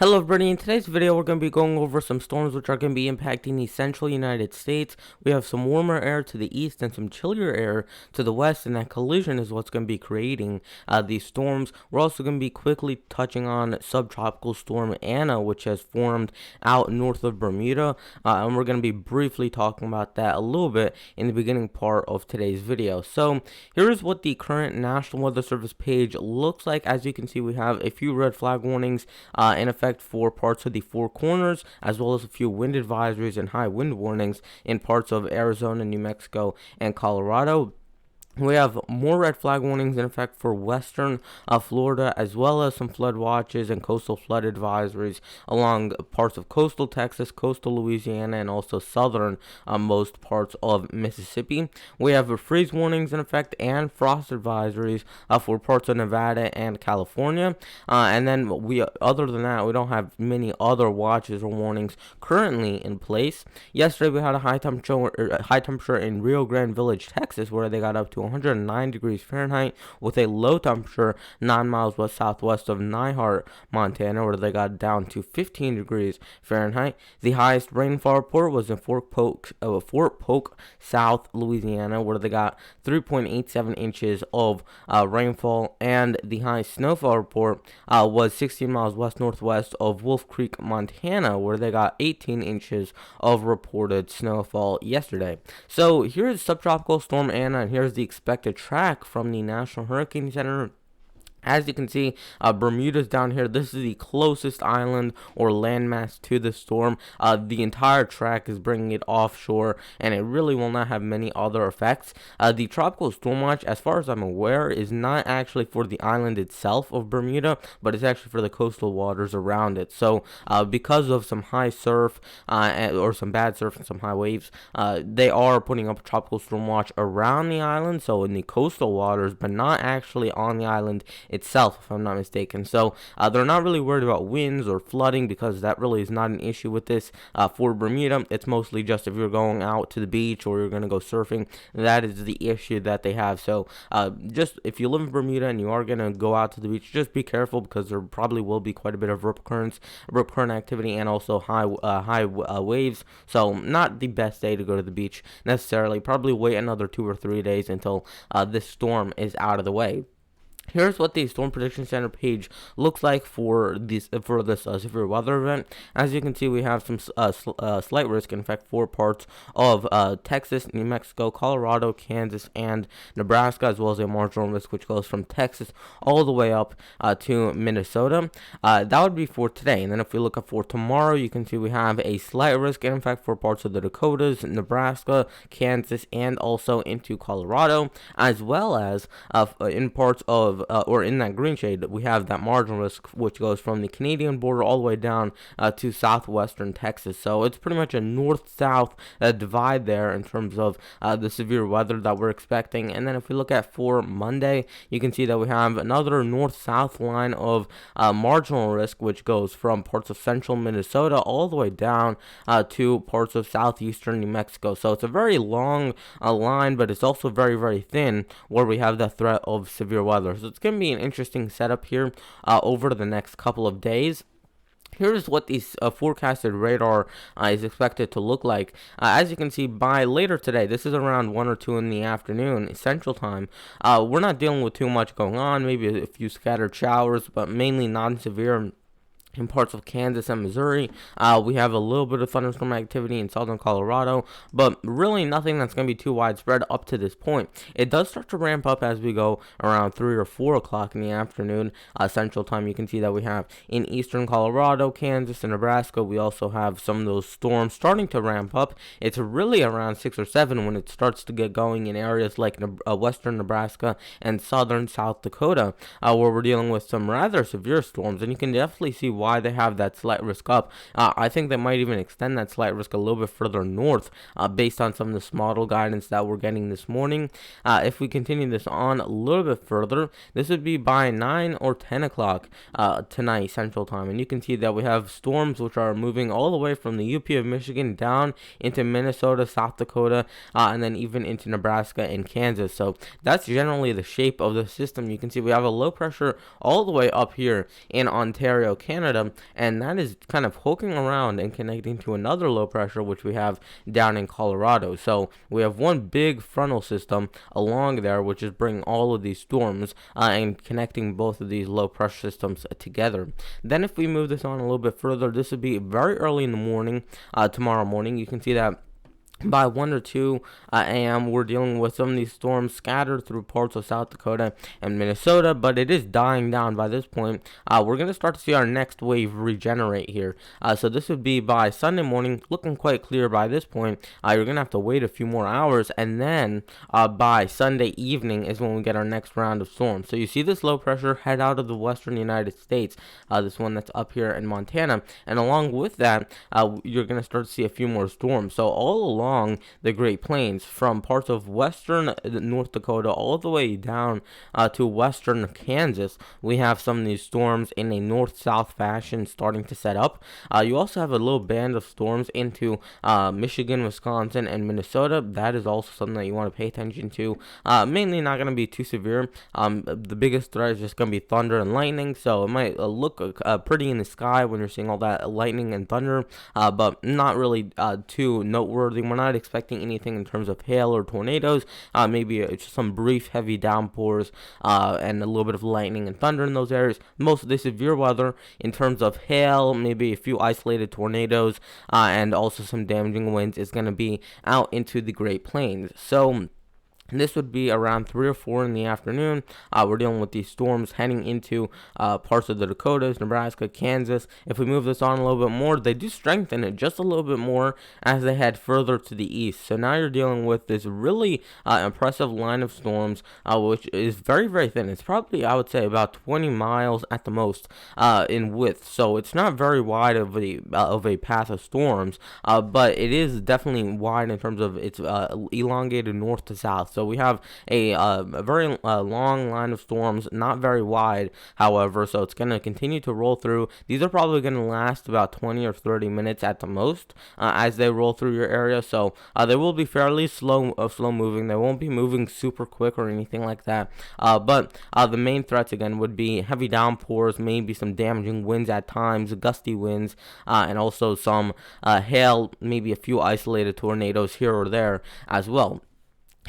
Hello everybody, in today's video we're going to be going over some storms which are going to be impacting the central United States. We have some warmer air to the east and some chillier air to the west, and that collision is what's going to be creating these storms. We're also going to be quickly touching on subtropical storm Anna, which has formed out north of Bermuda, and we're going to be briefly talking about that a little bit in the beginning part of today's video. So here's what the current National Weather Service page looks like. As you can see, we have a few red flag warnings in effect for parts of the Four Corners, as well as a few wind advisories and high wind warnings in parts of Arizona, New Mexico, and Colorado. We have more red flag warnings in effect for western Florida, as well as some flood watches and coastal flood advisories along parts of coastal Texas, coastal Louisiana, and also southern most parts of Mississippi. We have freeze warnings in effect and frost advisories for parts of Nevada and California. And then other than that, we don't have many other watches or warnings currently in place. Yesterday, we had a high temperature in Rio Grande Village, Texas, where they got up to 109 degrees Fahrenheit, with a low temperature 9 miles west southwest of Nyhart, Montana, where they got down to 15 degrees Fahrenheit. The highest rainfall report was in Fort Polk, South Louisiana, where they got 3.87 inches of rainfall, and the highest snowfall report was 16 miles west northwest of Wolf Creek, Montana, where they got 18 inches of reported snowfall yesterday. So here's subtropical storm Anna, and here's the expected track from the National Hurricane Center. As you can see, Bermuda's down here. This is the closest island or landmass to the storm. The entire track is bringing it offshore, and it really will not have many other effects. The tropical storm watch, as far as I'm aware, is not actually for the island itself of Bermuda, but it's actually for the coastal waters around it. So because of some high surf or some bad surf and some high waves, they are putting up a tropical storm watch around the island, so in the coastal waters, but not actually on the island itself, if I'm not mistaken. So they're not really worried about winds or flooding, because that really is not an issue with this for Bermuda. It's mostly just if you're going out to the beach or you're going to go surfing, that is the issue that they have. So just if you live in Bermuda and you are going to go out to the beach, just be careful, because there probably will be quite a bit of rip current activity, and also high waves. So not the best day to go to the beach necessarily. Probably wait another 2 or 3 days until this storm is out of the way. Here's what the Storm Prediction Center page looks like for this severe weather event. As you can see, we have some slight risk in effect for parts of Texas, New Mexico, Colorado, Kansas, and Nebraska, as well as a marginal risk which goes from Texas all the way up to Minnesota. That would be for today. And then if we look up for tomorrow, you can see we have a slight risk in effect for parts of the Dakotas, Nebraska, Kansas, and also into Colorado, as well as in parts of or in that green shade, we have that marginal risk which goes from the Canadian border all the way down to southwestern Texas. So it's pretty much a north-south divide there in terms of the severe weather that we're expecting. And then if we look at for Monday, you can see that we have another north-south line of marginal risk, which goes from parts of central Minnesota all the way down to parts of southeastern New Mexico. So it's a very long line, but it's also very, very thin, where we have the threat of severe weather. So it's going to be an interesting setup here over the next couple of days. Here's what these forecasted radar is expected to look like. As you can see, by later today, this is around 1 or 2 in the afternoon, Central Time, we're not dealing with too much going on, maybe a few scattered showers, but mainly non-severe in parts of Kansas and Missouri. We have a little bit of thunderstorm activity in southern Colorado, but really nothing that's going to be too widespread up to this point. It does start to ramp up as we go around 3 or 4 o'clock in the afternoon, Central Time. You can see that we have in eastern Colorado, Kansas, and Nebraska, we also have some of those storms starting to ramp up. It's really around 6 or 7 when it starts to get going in areas like western Nebraska and southern South Dakota, where we're dealing with some rather severe storms, and you can definitely see why they have that slight risk up. I think they might even extend that slight risk a little bit further north based on some of this model guidance that we're getting this morning. If we continue this on a little bit further, this would be by 9 or 10 o'clock tonight Central Time, and you can see that we have storms which are moving all the way from the UP of Michigan down into Minnesota, South Dakota, and then even into Nebraska and Kansas. So that's generally the shape of the system. You can see we have a low pressure all the way up here in Ontario, Canada, Florida, and that is kind of hooking around and connecting to another low pressure which we have down in Colorado. So we have one big frontal system along there which is bringing all of these storms and connecting both of these low pressure systems together. Then if we move this on a little bit further, this would be very early in the morning, tomorrow morning. You can see that by 1 or 2 a.m., we're dealing with some of these storms scattered through parts of South Dakota and Minnesota, but it is dying down by this point. We're going to start to see our next wave regenerate here. So this would be by Sunday morning, looking quite clear by this point. You're going to have to wait a few more hours, and then by Sunday evening is when we get our next round of storms. So you see this low pressure head out of the western United States, this one that's up here in Montana, and along with that, you're going to start to see a few more storms. So all along the Great Plains, from parts of western North Dakota all the way down to western Kansas, we have some of these storms in a north-south fashion starting to set up. You also have a little band of storms into Michigan, Wisconsin, and Minnesota. That is also something that you want to pay attention to. Mainly not going to be too severe. The biggest threat is just going to be thunder and lightning, so it might look pretty in the sky when you're seeing all that lightning and thunder, but not really too noteworthy. We're not expecting anything in terms of hail or tornadoes. Maybe just some brief heavy downpours and a little bit of lightning and thunder in those areas. Most of the severe weather in terms of hail, maybe a few isolated tornadoes, and also some damaging winds is going to be out into the Great Plains. So this would be around 3 or 4 in the afternoon. We're dealing with these storms heading into parts of the Dakotas, Nebraska, Kansas. If we move this on a little bit more, they do strengthen it just a little bit more as they head further to the east. So now you're dealing with this really impressive line of storms, which is very, very thin. It's probably, I would say, about 20 miles at the most in width. So it's not very wide of a path of storms, but it is definitely wide in terms of its elongated north to south. So we have a very long line of storms, not very wide, however, so it's going to continue to roll through. These are probably going to last about 20 or 30 minutes at the most as they roll through your area, so they will be fairly slow moving. They won't be moving super quick or anything like that, but the main threats, again, would be heavy downpours, maybe some damaging winds at times, gusty winds, and also some hail, maybe a few isolated tornadoes here or there as well.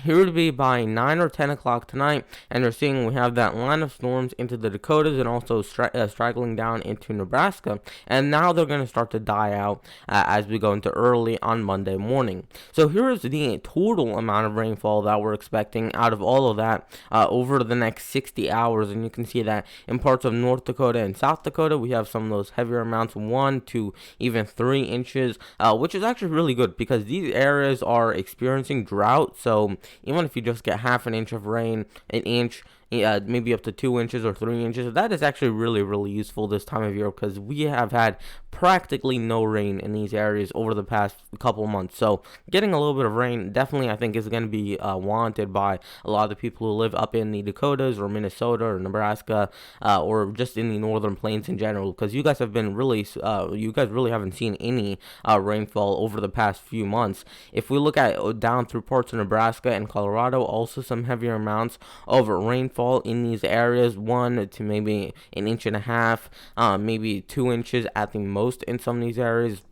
Here would be by 9 or 10 o'clock tonight, and they're seeing we have that line of storms into the Dakotas and also straggling down into Nebraska, and now they're going to start to die out as we go into early on Monday morning. So here is the total amount of rainfall that we're expecting out of all of that over the next 60 hours, and you can see that in parts of North Dakota and South Dakota, we have some of those heavier amounts, 1 to even 3 inches, which is actually really good because these areas are experiencing drought, so even if you just get half an inch of rain, an inch, maybe up to 2 inches or 3 inches, that is actually really, really useful this time of year because we have had practically no rain in these areas over the past couple months. So getting a little bit of rain definitely, I think, is going to be wanted by a lot of the people who live up in the Dakotas or Minnesota or Nebraska or just in the northern plains in general, because you guys have been really, you guys really haven't seen any rainfall over the past few months. If we look at down through parts of Nebraska and Colorado, also some heavier amounts of rainfall in these areas, 1 to maybe an inch and a half, maybe 2 inches at the most in some of these areas.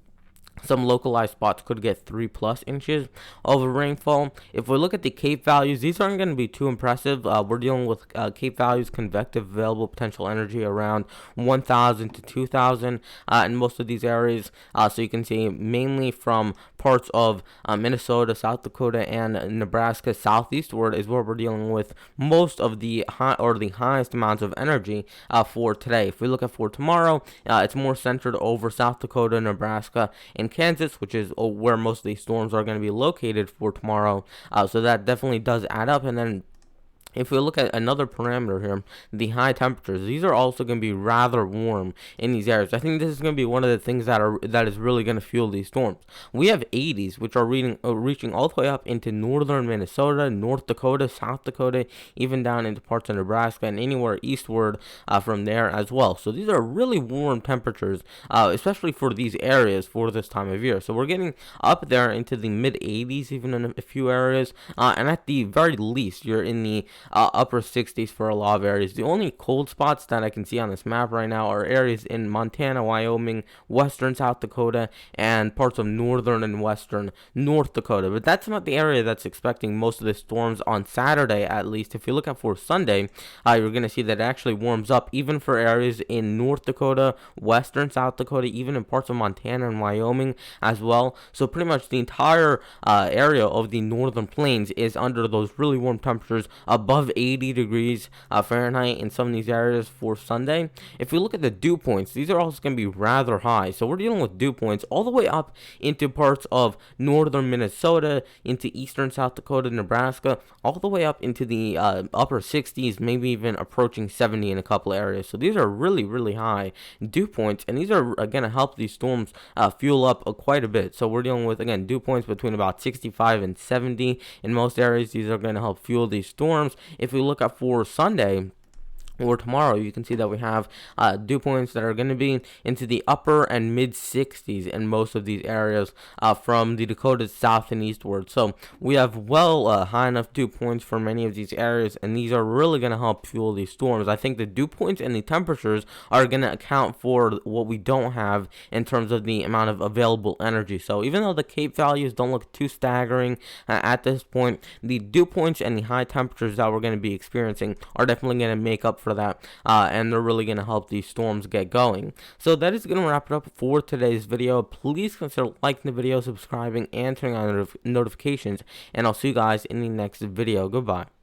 Some localized spots could get 3+ inches of rainfall. If we look at the CAPE values, these aren't going to be too impressive. We're dealing with CAPE values, convective available potential energy, around 1,000 to 2,000 in most of these areas. So you can see mainly from parts of Minnesota, South Dakota, and Nebraska southeastward is where we're dealing with most of the highest amounts of energy for today. If we look at for tomorrow, it's more centered over South Dakota, Nebraska, and Kansas, which is where most of these storms are going to be located for tomorrow. So that definitely does add up. And then if we look at another parameter here, the high temperatures, these are also going to be rather warm in these areas. I think this is going to be one of the things that is really going to fuel these storms. We have 80s, which are reaching all the way up into northern Minnesota, North Dakota, South Dakota, even down into parts of Nebraska and anywhere eastward from there as well. So these are really warm temperatures, especially for these areas for this time of year. So we're getting up there into the mid 80s, even in a few areas, and at the very least, you're in the upper 60s for a lot of areas. The only cold spots that I can see on this map right now are areas in Montana, Wyoming, western South Dakota, and parts of northern and western North Dakota. But that's not the area that's expecting most of the storms on Saturday, at least. If you look at for Sunday, you're going to see that it actually warms up even for areas in North Dakota, western South Dakota, even in parts of Montana and Wyoming as well. So pretty much the entire area of the northern plains is under those really warm temperatures above 80 degrees Fahrenheit in some of these areas for Sunday. If we look at the dew points, these are also going to be rather high. So we're dealing with dew points all the way up into parts of northern Minnesota, into eastern South Dakota, Nebraska, all the way up into the upper 60s, maybe even approaching 70 in a couple areas. So these are really, really high dew points, and these are going to help these storms fuel up quite a bit. So we're dealing with, again, dew points between about 65 and 70 in most areas. These are going to help fuel these storms. If we look at for Sunday or tomorrow, you can see that we have dew points that are going to be into the upper and mid 60s in most of these areas from the Dakotas south and eastward. So we have high enough dew points for many of these areas, and these are really going to help fuel these storms. I think the dew points and the temperatures are going to account for what we don't have in terms of the amount of available energy. So even though the Cape values don't look too staggering at this point, the dew points and the high temperatures that we're going to be experiencing are definitely going to make up for that, and they're really going to help these storms get going. So that is going to wrap it up for today's video. Please consider liking the video, subscribing, and turning on notifications, and I'll see you guys in the next video. Goodbye.